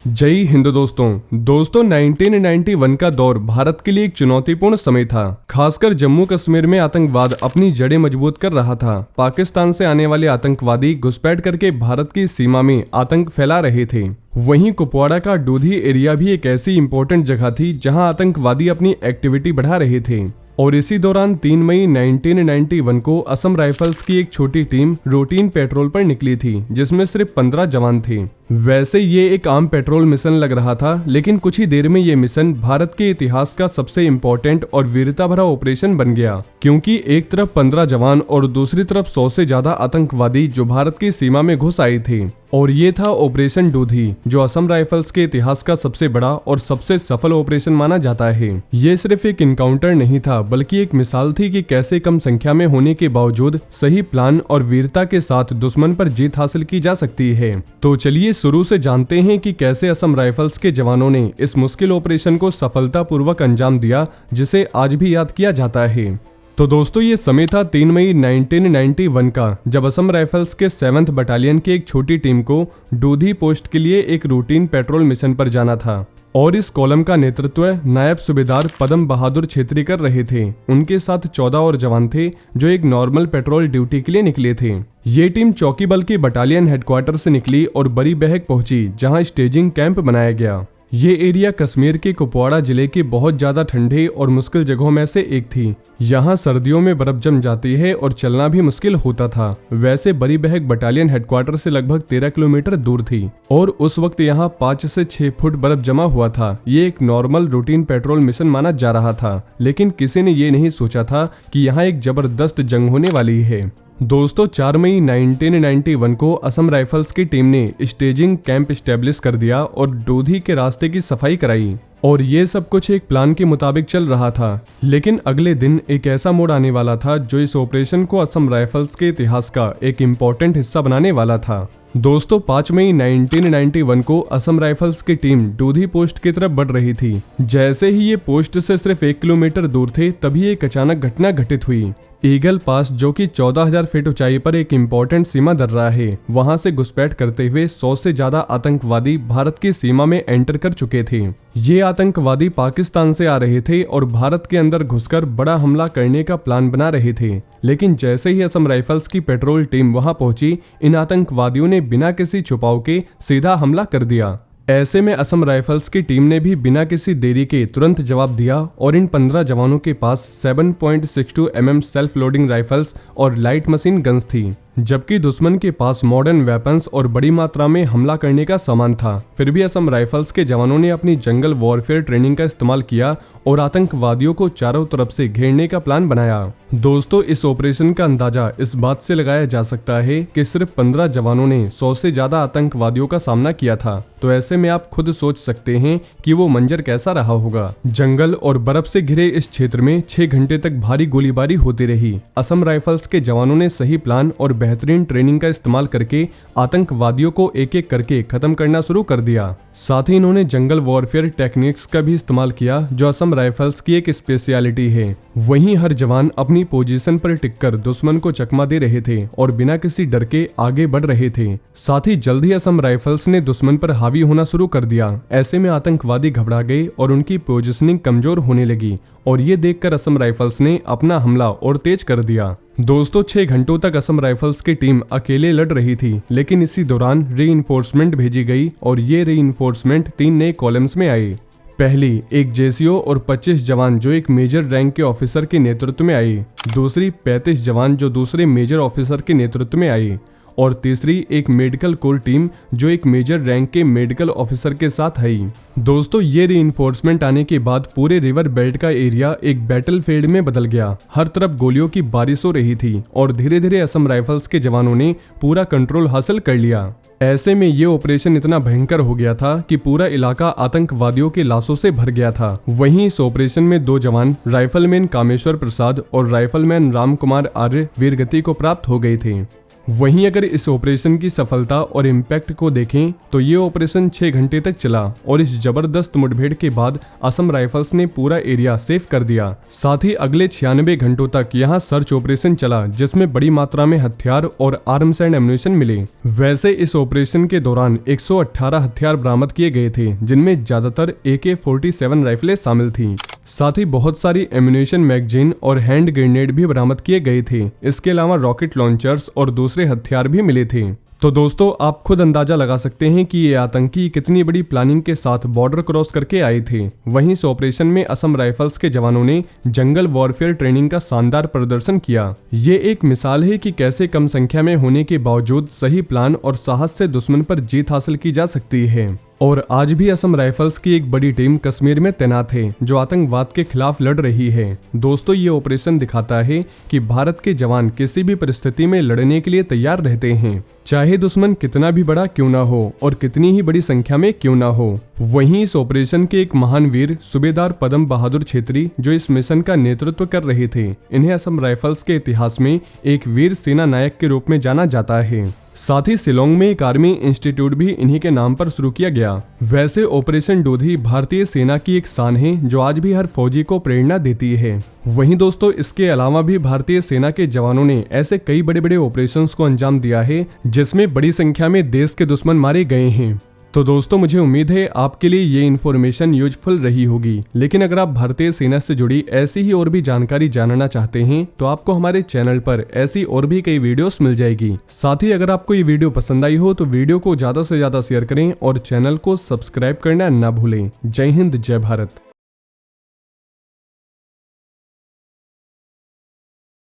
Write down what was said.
जय हिंद दोस्तों 1991 का दौर भारत के लिए एक चुनौतीपूर्ण समय था। खासकर जम्मू कश्मीर में आतंकवाद अपनी जड़ें मजबूत कर रहा था। पाकिस्तान से आने वाले आतंकवादी घुसपैठ करके भारत की सीमा में आतंक फैला रहे थे। वहीं कुपवाड़ा का डोधी एरिया भी एक ऐसी इंपॉर्टेंट जगह थी जहां आतंकवादी अपनी एक्टिविटी बढ़ा रहे थे। और इसी दौरान 3 मई 1991 को असम राइफल्स की एक छोटी टीम रूटीन पेट्रोल पर निकली थी, जिसमें सिर्फ 15 जवान थे। वैसे ये एक आम पेट्रोल मिशन लग रहा था, लेकिन कुछ ही देर में ये मिशन भारत के इतिहास का सबसे इम्पोर्टेंट और वीरता भरा ऑपरेशन बन गया, क्योंकि एक तरफ 15 जवान और दूसरी तरफ 100 से ज्यादा आतंकवादी जो भारत की सीमा में घुस आए थे। और ये था ऑपरेशन डोधी, जो असम राइफल्स के इतिहास का सबसे बड़ा और सबसे सफल ऑपरेशन माना जाता है। ये सिर्फ एक इनकाउंटर नहीं था, बल्कि एक मिसाल थी कि कैसे कम संख्या में होने के बावजूद सही प्लान और वीरता के साथ दुश्मन पर जीत हासिल की जा सकती है। तो चलिए शुरू से जानते हैं कि कैसे असम राइफल्स के जवानों ने इस मुश्किल ऑपरेशन को सफलतापूर्वक अंजाम दिया, जिसे आज भी याद किया जाता है। तो दोस्तों, ये समय था 3 मई 1991 का, जब असम राइफल्स के 7th बटालियन की एक छोटी टीम को डोधी पोस्ट के लिए एक रूटीन पेट्रोल मिशन पर जाना था। और इस कॉलम का नेतृत्व नायब सूबेदार पदम बहादुर छेत्री कर रहे थे। उनके साथ 14 और जवान थे जो एक नॉर्मल पेट्रोल ड्यूटी के लिए निकले थे। ये टीम चौकी बल के बटालियन हेडक्वार्टर से निकली और बड़ी बहक पहुंची, जहां स्टेजिंग कैंप बनाया गया। ये एरिया कश्मीर के कुपवाड़ा जिले के बहुत ज्यादा ठंडे और मुश्किल जगहों में से एक थी। यहाँ सर्दियों में बर्फ जम जाती है और चलना भी मुश्किल होता था। वैसे बड़ी बहक बटालियन हेडक्वार्टर से लगभग 13 किलोमीटर दूर थी और उस वक्त यहाँ 5 से 6 फुट बर्फ जमा हुआ था। ये एक नॉर्मल रूटीन पेट्रोल मिशन माना जा रहा था, लेकिन किसी ने ये नहीं सोचा था कि यहाँ एक जबरदस्त जंग होने वाली है। दोस्तों, 4 मई 1991 को असम राइफल्स की टीम ने स्टेजिंग कैंप स्टैब्लिश कर दिया और डोधी के रास्ते की सफाई कराई। और ये सब कुछ एक प्लान के मुताबिक चल रहा था। लेकिन अगले दिन एक ऐसा मोड़ आने वाला था जो इस ऑपरेशन को असम राइफल्स के इतिहास का एक इम्पोर्टेंट हिस्सा बनाने वाला था। दोस्तों, 5 मई 1991 को असम राइफल्स की टीम डोधी पोस्ट की तरफ बढ़ रही थी। जैसे ही ये पोस्ट से सिर्फ 1 किलोमीटर दूर थे, तभी एक अचानक घटना घटित हुई। ईगल पास, जो कि 14,000 फीट ऊंचाई पर एक इम्पोर्टेंट सीमा दर्रा है, वहां से घुसपैठ करते हुए 100 से ज्यादा आतंकवादी भारत की सीमा में एंटर कर चुके थे। ये आतंकवादी पाकिस्तान से आ रहे थे और भारत के अंदर घुसकर बड़ा हमला करने का प्लान बना रहे थे। लेकिन जैसे ही असम राइफल्स की पेट्रोल टीम वहां पहुंची, इन आतंकवादियों ने बिना किसी छुपाव के सीधा हमला कर दिया। ऐसे में असम राइफल्स की टीम ने भी बिना किसी देरी के तुरंत जवाब दिया और इन 15 जवानों के पास 7.62 mm सेल्फ लोडिंग राइफल्स और लाइट मशीन गन्स थी, जबकि दुश्मन के पास मॉडर्न वेपन्स और बड़ी मात्रा में हमला करने का सामान था। फिर भी असम राइफल्स के जवानों ने अपनी जंगल वॉरफेयर ट्रेनिंग का इस्तेमाल किया और आतंकवादियों को चारों तरफ से घेरने का प्लान बनाया। दोस्तों, इस ऑपरेशन का अंदाजा इस बात से लगाया जा सकता है कि सिर्फ 15 जवानों ने 100 से ज्यादा आतंकवादियों का सामना किया था। तो ऐसे में आप खुद सोच सकते हैं कि वो मंजर कैसा रहा होगा। जंगल और बर्फ से घिरे इस क्षेत्र में 6 घंटे तक भारी गोलीबारी होती रही। असम राइफल्स के जवानों ने सही प्लान और बेहतरीन ट्रेनिंग का इस्तेमाल करके आतंकवादियों को एक एक करके खत्म करना शुरू कर दिया। साथ ही इन्होंने जंगल वॉरफेयर टेक्निक्स का भी इस्तेमाल किया, जो असम राइफल्स की एक स्पेशलिटी है। वहीं हर जवान अपनी पोजीशन पर टिककर दुश्मन को चकमा दे रहे थे और बिना किसी डर के आगे बढ़ रहे थे। साथ ही जल्द ही असम राइफल्स ने दुश्मन पर हावी होना शुरू कर दिया। ऐसे में आतंकवादी घबरा गए और उनकी पोजीशनिंग कमजोर होने लगी और ये देखकर असम राइफल्स ने अपना हमला और तेज कर दिया। दोस्तों, 6 घंटों तक असम राइफल्स की टीम अकेले लड़ रही थी, लेकिन इसी दौरान रीइंफोर्समेंट भेजी गई और ये रीइंफोर्समेंट 3 नए कॉलम्स में आई। पहली एक जेसीओ और 25 जवान जो एक मेजर रैंक के ऑफिसर के नेतृत्व में आई। दूसरी 35 जवान जो दूसरे मेजर ऑफिसर के नेतृत्व में आई। और तीसरी एक मेडिकल कोर टीम जो एक मेजर रैंक के मेडिकल ऑफिसर के साथ आई। दोस्तों, ये रीइंफोर्समेंट आने के बाद पूरे रिवर बेल्ट का एरिया एक बैटलफील्ड में बदल गया। हर तरफ गोलियों की बारिश हो रही थी और धीरे धीरे असम राइफल्स के जवानों ने पूरा कंट्रोल हासिल कर लिया। ऐसे में ये ऑपरेशन इतना भयंकर हो गया था कि पूरा इलाका आतंकवादियों के लाशों से भर गया था। वहीं इस ऑपरेशन में 2 जवान राइफलमैन कामेश्वर प्रसाद और राइफलमैन राम कुमार आर्य वीरगति को प्राप्त हो गए थे। वहीं अगर इस ऑपरेशन की सफलता और इम्पैक्ट को देखें तो ये ऑपरेशन 6 घंटे तक चला और इस जबरदस्त मुठभेड़ के बाद असम राइफल्स ने पूरा एरिया सेफ कर दिया। साथ ही अगले 96 घंटों तक यहाँ सर्च ऑपरेशन चला जिसमें बड़ी मात्रा में हथियार और आर्म्स एंड एम्युनिशन मिले। वैसे इस ऑपरेशन के दौरान 118 हथियार बरामद किए गए थे जिनमें ज्यादातर AK-47 राइफलें शामिल थी। साथ ही बहुत सारी एम्युनिशन, मैगजीन और हैंड ग्रेनेड भी बरामद किए गए थे। इसके अलावा रॉकेट लॉन्चर्स और दूसरे हथियार भी मिले थे। तो दोस्तों आप खुद अंदाजा लगा सकते हैं कि ये आतंकी कितनी बड़ी प्लानिंग के साथ बॉर्डर क्रॉस करके आए थे। वहीं इस ऑपरेशन में असम राइफल्स के जवानों ने जंगल वॉरफेयर ट्रेनिंग का शानदार प्रदर्शन किया। ये एक मिसाल है कि कैसे कम संख्या में होने के बावजूद सही प्लान और साहस से दुश्मन पर जीत हासिल की जा सकती है। और आज भी असम राइफल्स की एक बड़ी टीम कश्मीर में तैनात है जो आतंकवाद के खिलाफ लड़ रही है। दोस्तों ये ऑपरेशन दिखाता है कि भारत के जवान किसी भी परिस्थिति में लड़ने के लिए तैयार रहते हैं, चाहे दुश्मन कितना भी बड़ा क्यों ना हो और कितनी ही बड़ी संख्या में क्यों ना हो। वहीं इस ऑपरेशन के एक महान वीर सूबेदार पदम बहादुर छेत्री जो इस मिशन का नेतृत्व कर रहे थे, इन्हें असम राइफल्स के इतिहास में एक वीर सेना नायक के रूप में जाना जाता है। साथ ही शिलोंग में एक आर्मी इंस्टीट्यूट भी इन्हीं के नाम पर शुरू किया गया। वैसे ऑपरेशन डोधी भारतीय सेना की एक शान है जो आज भी हर फौजी को प्रेरणा देती है। वहीं दोस्तों इसके अलावा भी भारतीय सेना के जवानों ने ऐसे कई बड़े बड़े ऑपरेशंस को अंजाम दिया है जिसमें बड़ी संख्या में देश के दुश्मन मारे गए हैं। तो दोस्तों मुझे उम्मीद है आपके लिए ये इन्फॉर्मेशन यूजफुल रही होगी। लेकिन अगर आप भारतीय सेना से जुड़ी ऐसी ही और भी जानकारी जानना चाहते हैं तो आपको हमारे चैनल पर ऐसी और भी कई वीडियोस मिल जाएगी। साथ ही अगर आपको ये वीडियो पसंद आई हो तो वीडियो को ज्यादा से ज्यादा शेयर करें और चैनल को सब्सक्राइब करना ना भूलें। जय हिंद, जय भारत।